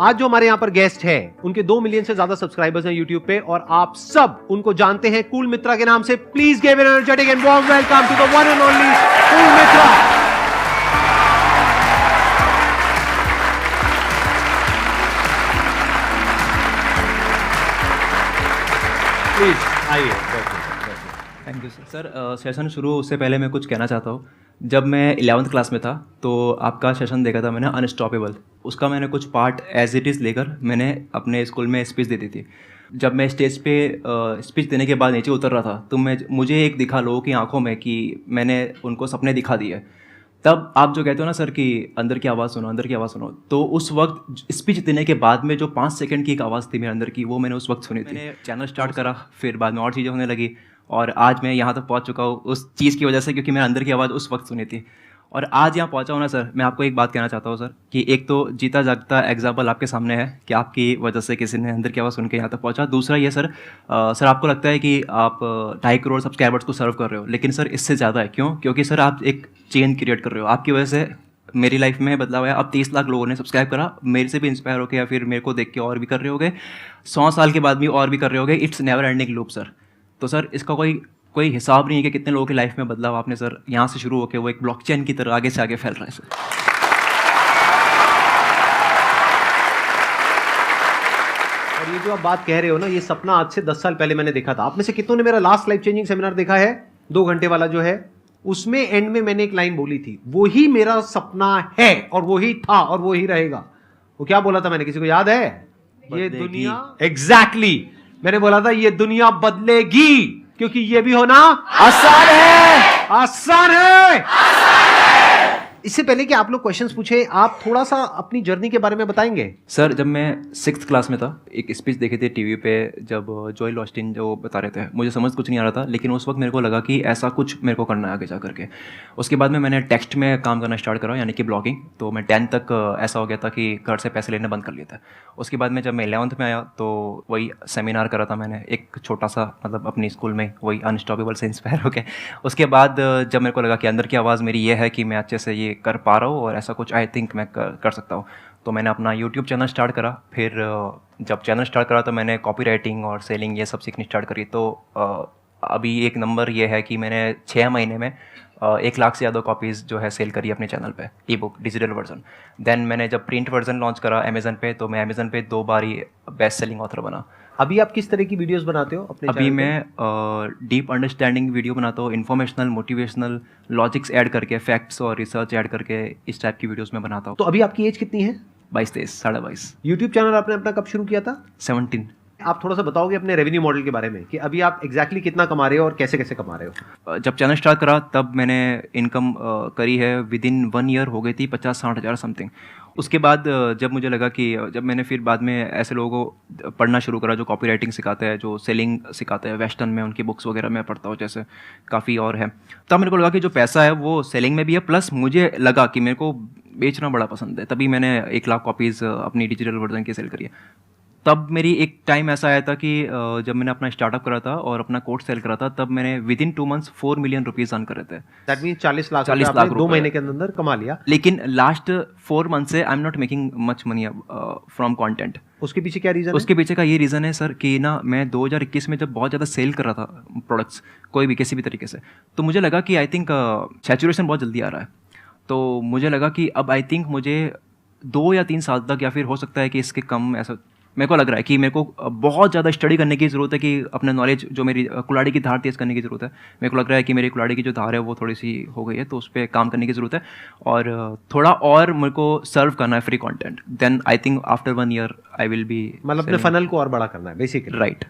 आज जो हमारे यहाँ पर गेस्ट है उनके 2 मिलियन से ज्यादा सब्सक्राइबर्स हैं यूट्यूब पे और आप सब उनको जानते हैं कूल मित्रा के नाम से। Please give an energetic and warm welcome to the one and only cool Mitra. Please आइए। Thank you sir. सेशन शुरू उससे पहले मैं कुछ कहना चाहता हूँ। जब मैं 11th क्लास में था तो आपका सेशन देखा था मैंने, अनस्टॉपेबल। उसका मैंने कुछ पार्ट एज इट इज़ लेकर मैंने अपने स्कूल में स्पीच दी थी। जब मैं स्टेज पे स्पीच देने के बाद नीचे उतर रहा था तो मुझे एक दिखा लोगों की आंखों में कि मैंने उनको सपने दिखा दिए। तब आप जो कहते हो ना सर कि अंदर की आवाज़ सुनो, अंदर की आवाज़ सुनो, तो उस वक्त स्पीच देने के बाद में जो 5 सेकंड की एक आवाज़ थी मेरे अंदर की, वो मैंने उस वक्त सुनी थी। मैंने चैनल स्टार्ट करा, फिर बाद में और चीज़ें होने लगी और आज मैं यहाँ तक पहुँच चुका हूँ उस चीज़ की वजह से, क्योंकि मैंने अंदर की आवाज़ उस वक्त सुनी थी। और आज यहाँ पहुँचा हूँ ना सर, मैं आपको एक बात कहना चाहता हूँ सर कि एक तो जीता जागता एग्जाम्पल आपके सामने है कि आपकी वजह से किसी ने अंदर की आवाज़ सुन के यहाँ तक पहुँचा। दूसरा ये सर, सर आपको लगता है कि आप 2.5 करोड़ सब्सक्राइबर्स को सर्व कर रहे हो, लेकिन सर इससे ज़्यादा है। क्यों? क्योंकि सर आप एक चेन क्रिएट कर रहे हो। आपकी वजह से मेरी लाइफ में बदलाव है। अब 30 लाख लोगों ने सब्सक्राइब करा, मेरे से भी इंस्पायर होकर या फिर मेरे को देख के और भी कर रहे होगे, 100 साल के बाद भी और भी कर रहे होगे। It's never ending loop sir. तो सर इसका कोई हिसाब नहीं है कि कितने लोगों की लाइफ में बदलाव आपने सर यहाँ से शुरू होकर वो एक ब्लॉकचेन की तरह आगे से आगे फैल रहा है सर। और ये जो आप बात कह रहे हो ना, ये सपना आज से 10 साल पहले मैंने देखा था। आप में से कितनों ने मेरा लास्ट लाइफ चेंजिंग सेमिनार देखा है, 2 घंटे वाला जो है? उसमें एंड में मैंने एक लाइन बोली थी, वो ही मेरा सपना है और वो ही था और वो ही रहेगा। वो क्या बोला था मैंने, किसी को याद है? ये दुनिया, एग्जैक्टली मैंने बोला था ये दुनिया बदलेगी, क्योंकि ये भी होना आसान है, आसान है। इससे पहले कि आप लोग क्वेश्चंस पूछे, आप थोड़ा सा अपनी जर्नी के बारे में बताएंगे? सर जब मैं 6th क्लास में था, एक स्पीच देखी थी टीवी पे, जब जोएल ऑस्टिन जो बता रहे थे, मुझे समझ कुछ नहीं आ रहा था, लेकिन उस वक्त मेरे को लगा कि ऐसा कुछ मेरे को करना है आगे जा करके। उसके बाद में मैंने टेक्स्ट में काम करना स्टार्ट करा, यानी कि ब्लॉगिंग। तो मैं 10th तक ऐसा हो गया था कि घर से पैसे लेने बंद कर लिए थे। उसके बाद में जब मैं 11th में आया तो वही सेमिनार करा था मैंने, एक छोटा सा, मतलब अपनी स्कूल में, वही अनस्टॉपेबल से इंस्पायर हो गया। उसके बाद जब मेरे को लगा कि अंदर की आवाज़ मेरी ये है कि मैं अच्छे से ये कर पा रहा हूँ और ऐसा कुछ आई थिंक मैं कर सकता हूँ, तो मैंने अपना यूट्यूब चैनल स्टार्ट करा। फिर जब चैनल स्टार्ट करा तो मैंने कॉपी राइटिंग और सेलिंग ये सब सीखनी स्टार्ट करी। तो अभी एक नंबर ये है कि मैंने 6 महीने में 1 लाख से ज़्यादा कॉपीज़ जो है सेल करी अपने चैनल पे, e book digital version. Then मैंने जब प्रिंट वर्जन लॉन्च करा अमेजन पे, तो मैं अमेजन पे 2 बार ही बेस्ट सेलिंग ऑथर बना। अभी आप किस तरह की वीडियोस बनाते हो अपने अभी मैं डीप अंडरस्टैंडिंग वीडियो बनाता हूँ, इन्फॉर्मेशनल, मोटिवेशनल, लॉजिक्स ऐड करके, फैक्ट्स और रिसर्च ऐड करके इस टाइप की वीडियोस में बनाता हूँ। तो अभी आपकी एज कितनी है? 22-23, 22.5। यूट्यूब चैनल आपने अपना कब शुरू किया था? 17। आप थोड़ा सा बताओगे अपने रेवेन्यू मॉडल के बारे में कि अभी आप एग्जैक्टली कितना कमा रहे हो और कैसे कैसे कमा रहे हो? जब चैनल स्टार्ट करा तब मैंने इनकम करी है विद इन 1 ईयर हो गई थी 50-60 हज़ार समथिंग। उसके बाद जब मुझे लगा कि जब मैंने फिर बाद में ऐसे लोगों को पढ़ना शुरू करा जो कॉपी राइटिंग सिखाते हैं, जो सेलिंग सिखाते हैं वेस्टर्न में, उनकी बुक्स वगैरह मैं पढ़ता हूँ, जैसे काफ़ी और है, तब मेरे को लगा कि जो पैसा है वो सेलिंग में भी है, प्लस मुझे लगा कि मेरे को बेचना बड़ा पसंद है। तभी मैंने 1 लाख कॉपीज़ अपनी डिजिटल वर्जन की सेल करी है। तब मेरी एक टाइम ऐसा आया था कि जब मैंने अपना स्टार्टअप करा था और अपना कोर्स सेल करा था, तब मैंने with in 2 months 4 million rupees earn करे थे। दैट मीन 40 लाख 2 महीने के अंदर कमा लिया। लेकिन लास्ट 4 मंथ से I am not making much money from content. उसके पीछे क्या रीज़न है? उसके पीछे का ये रीज़न है सर कि ना, मैं 2021 में जब बहुत ज़्यादा सेल कर रहा था प्रोडक्ट्स, कोई भी किसी भी तरीके से, तो मुझे लगा कि आई थिंक सैचुरेशन बहुत जल्दी आ रहा है। तो मुझे लगा कि अब आई थिंक मुझे 2 या 3 साल तक, या फिर हो सकता है कि इसके कम, ऐसा मेरे को लग रहा है कि मेरे को बहुत ज़्यादा स्टडी करने की ज़रूरत है, कि अपने नॉलेज, जो मेरी कुल्हाड़ी की धार तेज़ करने की ज़रूरत है। मेरे को लग रहा है कि मेरी कुल्हाड़ी की जो धार है वो थोड़ी सी हो गई है, तो उस पर काम करने की ज़रूरत है और थोड़ा और मेरे को सर्व करना है free content. Then I think after 1 year I will be, मतलब अपने फनल को और बड़ा करना है बेसिकली। राइट।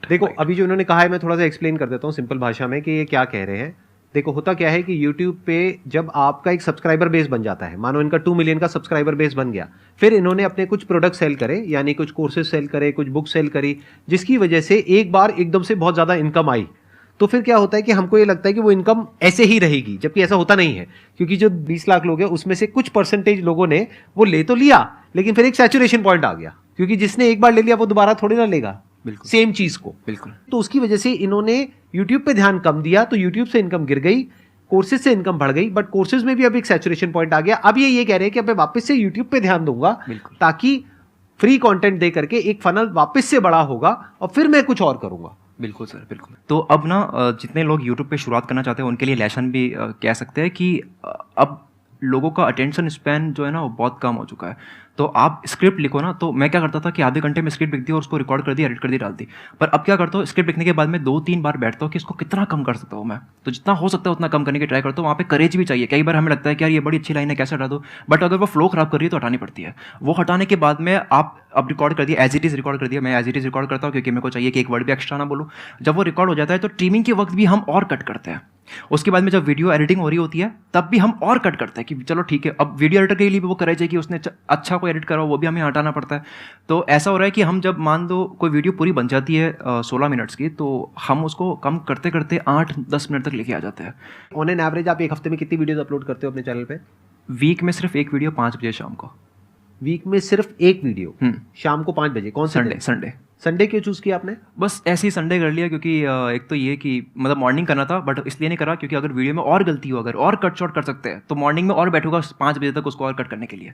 देखो अभी जो उन्होंने कहा है, मैं थोड़ा सा एक्सप्लेन कर देता हूँ सिंपल भाषा में कि ये क्या कह रहे हैं। देखो होता क्या है कि YouTube पे जब आपका एक सब्सक्राइबर बेस बन जाता है, मानो इनका 2 मिलियन का सब्सक्राइबर बेस बन गया, फिर इन्होंने अपने कुछ प्रोडक्ट सेल करे, यानी कुछ कोर्सेज सेल करे, कुछ बुक सेल करी, जिसकी वजह से एक बार एकदम से बहुत ज़्यादा इनकम आई। तो फिर क्या होता है कि हमको ये लगता है कि वो इनकम ऐसे ही रहेगी, जबकि ऐसा होता नहीं है, क्योंकि जो 20 लाख लोग हैं उसमें से कुछ परसेंटेज लोगों ने वो ले तो लिया, लेकिन फिर एक सैचुरेशन पॉइंट आ गया, क्योंकि जिसने एक बार ले लिया वो दोबारा थोड़ी ना लेगा सेम चीज को। बिल्कुल। तो उसकी वजह से इन्होंने यूट्यूब पे ध्यान कम दिया, तो यूट्यूब से इनकम गिर गई, कोर्सेज से इनकम बढ़ गई, बट कोर्सेज में भी अब एक सैचुरेशन पॉइंट आ गया। अब ये कह रहे हैं कि अब मैं वापस से यूट्यूब पे ध्यान दूंगा, ताकि फ्री कंटेंट दे करके एक फनल वापस से बड़ा होगा और फिर मैं कुछ और करूंगा। बिल्कुल सर, बिल्कुल। तो अब ना जितने लोग यूट्यूब पे शुरुआत करना चाहते हैं उनके लिए लेसन भी कह सकते हैं कि अब लोगों का अटेंशन स्पैन जो है ना वो बहुत कम हो चुका है। तो आप स्क्रिप्ट लिखो ना, तो मैं क्या करता था कि आधे घंटे में स्क्रिप्ट लिख दी और उसको रिकॉर्ड कर दी, एडिट कर दी, डाल दी। पर अब क्या करता हूँ, स्क्रिप्ट लिखने के बाद में 2-3 बार बैठता हूँ कि इसको कितना कम कर सकता हूँ मैं। तो जितना हो सकता है उतना कम करने की ट्राई करता हूँ। वहाँ पे करेज भी चाहिए। कई बार हमें लगता है कि यार ये बड़ी अच्छी लाइन है, कैसे हटा दो, बट अगर वो फ्लो खराब कर रही है तो हटानी पड़ती है। वो हटाने के बाद में आप अब रिकॉर्ड कर दिया, एज इट इज़ रिकॉर्ड कर दिया। मैं एज इट इज़ रिकॉर्ड करता हूँ क्योंकि मेरे को चाहिए कि एक वर्ड भी एक्स्ट्रा ना बोलूँ। जब वो रिकॉर्ड हो जाता है तो ट्रिमिंग के वक्त भी हम और कट करते हैं। उसके बाद में जब वीडियो एडिटिंग हो रही होती है तब भी हम और कट करते हैं कि चलो ठीक है, अब वीडियो एडिटर के लिए भी वो करेज है कि उसने अच्छा कोई एडिट करा, वो भी हमें हटाना पड़ता है। तो ऐसा हो रहा है कि हम जब मान लो कोई वीडियो पूरी बन जाती है 16 मिनट्स की, तो हम उसको कम करते करते 8-10 मिनट तक लेके आ जाते हैं। ऑन एन एवरेज आप एक हफ्ते में कितनी वीडियोस अपलोड करते हो अपने चैनल पे? वीक में सिर्फ एक वीडियो 5 बजे शाम को। वीक में सिर्फ एक वीडियो शाम को 5 बजे? कौन सा संडे। संडे क्यों चूज किया आपने? बस ऐसे ही संडे कर लिया क्योंकि एक तो ये कि मतलब मॉर्निंग करना था, बट इसलिए नहीं करा क्योंकि अगर वीडियो में और गलती हो, अगर और कट शॉट कर सकते हैं तो मॉर्निंग में और बैठूंगा 5 बजे तक उसको और कट करने के लिए।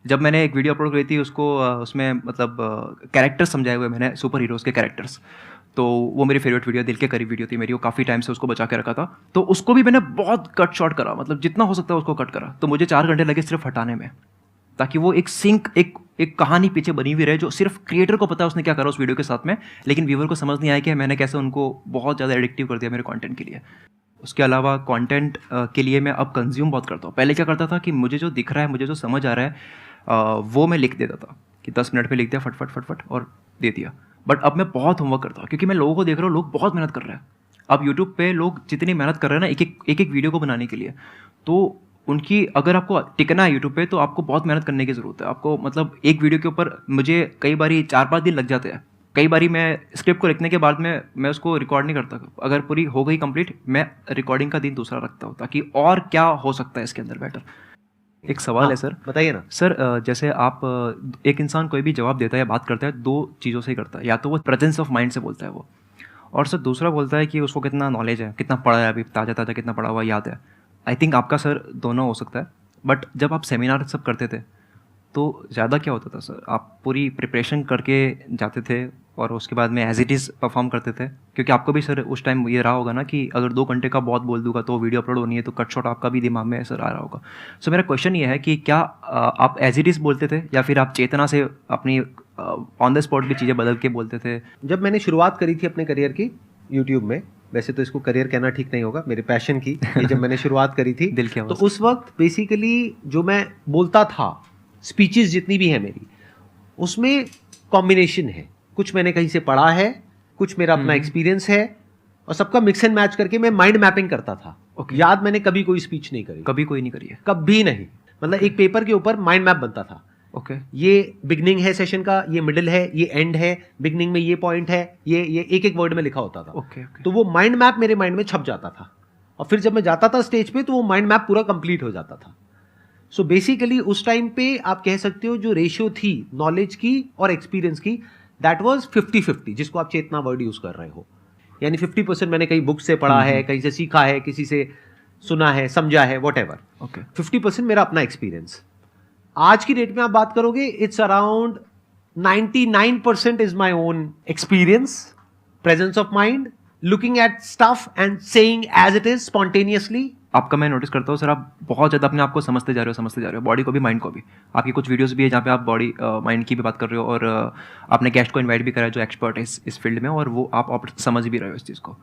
जब मैंने एक वीडियो अपलोड करी थी उसको उसमें मतलब कैरेक्टर्स समझाए हुए मैंने, सुपर हीरोज़ के कैरेक्टर्स। तो वो मेरी फेवरेट वीडियो, दिल के करीब वीडियो थी मेरी, वो काफ़ी टाइम से उसको बचा के रखा था। तो उसको भी मैंने बहुत कट शॉट करा, मतलब जितना हो सकता है उसको कट करा। तो मुझे 4 घंटे लगे सिर्फ हटाने में, ताकि वो एक सिंक, एक कहानी पीछे बनी हुई रहे जो सिर्फ क्रिएटर को पता है उसने क्या करा उस वीडियो के साथ में, लेकिन व्यूवर को समझ नहीं आया कि मैंने कैसे उनको बहुत ज़्यादा एडिक्टिव कर दिया मेरे कंटेंट के लिए। उसके अलावा कंटेंट के लिए मैं अब कंज्यूम बहुत करता हूँ। पहले क्या करता था कि मुझे जो दिख रहा है, मुझे जो समझ आ रहा है वो मैं लिख देता था कि 10 मिनट में लिख दिया फट और दे दिया। बट अब मैं बहुत होमवर्क करता हूँ क्योंकि मैं लोगों को देख रहा हूँ, लोग बहुत मेहनत कर रहे हैं। अब यूट्यूब पे लोग जितनी मेहनत कर रहे हैं ना एक वीडियो को बनाने के लिए, तो उनकी अगर आपको टिकना है यूट्यूब पे तो आपको बहुत मेहनत करने की ज़रूरत है। आपको मतलब एक वीडियो के ऊपर मुझे कई बारी 4-5 दिन लग जाते हैं। कई बारी मैं स्क्रिप्ट को लिखने के बाद में मैं उसको रिकॉर्ड नहीं करता। अगर पूरी हो गई कंप्लीट, मैं रिकॉर्डिंग का दिन दूसरा रखता हूँ ताकि और क्या हो सकता है इसके अंदर बेटर। एक सवाल है सर, बताइए ना सर। जैसे आप एक इंसान कोई भी जवाब देता है या बात करता है 2 चीज़ों से ही करता है, या तो वो प्रेजेंस ऑफ माइंड से बोलता है वो, और सर दूसरा बोलता है कि उसको कितना नॉलेज है, कितना पढ़ा है, अभी ताज़ा कितना पढ़ा हुआ याद है। आई थिंक आपका सर दोनों हो सकता है। बट जब आप सेमिनार सब करते थे तो ज़्यादा क्या होता था सर, आप पूरी प्रिपरेशन करके जाते थे और उसके बाद में एज इट इज़ परफॉर्म करते थे? क्योंकि आपको भी सर उस टाइम ये रहा होगा ना कि अगर 2 घंटे का बहुत बोल दूंगा तो वीडियो अपलोड होनी है, तो कट शॉट आपका भी दिमाग में सर आ रहा होगा। सो मेरा क्वेश्चन ये है कि क्या आप एज इट इज़ बोलते थे या फिर आप चेतना से अपनी ऑन द स्पॉट भी चीज़ें बदल के बोलते थे? जब मैंने शुरुआत करी थी अपने करियर की यूट्यूब में, वैसे तो इसको करियर कहना ठीक नहीं होगा, मेरे पैशन की ये जब मैंने शुरुआत करी थी दिल की तो उस वक्त बेसिकली जो मैं बोलता था, स्पीचेस जितनी भी है मेरी, उसमें कॉम्बिनेशन है, कुछ मैंने कहीं से पढ़ा है, कुछ मेरा अपना एक्सपीरियंस है, और सबका मिक्स एंड मैच करके मैं माइंड मैपिंग करता था। याद मैंने कभी कोई स्पीच नहीं करी, कभी कोई नहीं करी है, कभी नहीं। मतलब एक पेपर के ऊपर माइंड मैप बनता था। ये बिगनिंग है सेशन का, ये मिडिल है, ये एंड है, बिगनिंग में ये पॉइंट है, ये एक वर्ड में लिखा होता था। तो वो माइंड मैप मेरे माइंड में छप जाता था, और फिर जब मैं जाता था स्टेज पे तो वो माइंड मैप पूरा कंप्लीट हो जाता था। सो बेसिकली उस टाइम पे आप कह सकते हो जो रेशियो थी नॉलेज की और एक्सपीरियंस की, दैट वाज 50-50, जिसको आप चेतना वर्ड यूज कर रहे हो। यानी 50% मैंने कहीं बुक से पढ़ा है, कहीं से सीखा है, किसी से सुना है, समझा है, व्हाटएवर। 50% मेरा अपना एक्सपीरियंस। आज की डेट में आप बात करोगे, it's around 99% is my own experience, presence of mind, looking at stuff and saying as it is spontaneously. आपका मैं नोटिस करता हूँ सर, आप बहुत ज़्यादा अपने आप को समझते जा रहे हो, बॉडी को भी माइंड को भी। आपकी कुछ वीडियोस भी है जहाँ पे आप बॉडी माइंड की भी बात कर रहे हो, और आपने गेस्ट को इनवाइट भी करा है जो एक्सपर्ट है इस फील्ड में, और वो आप समझ भी रहे हो इस चीज़ को।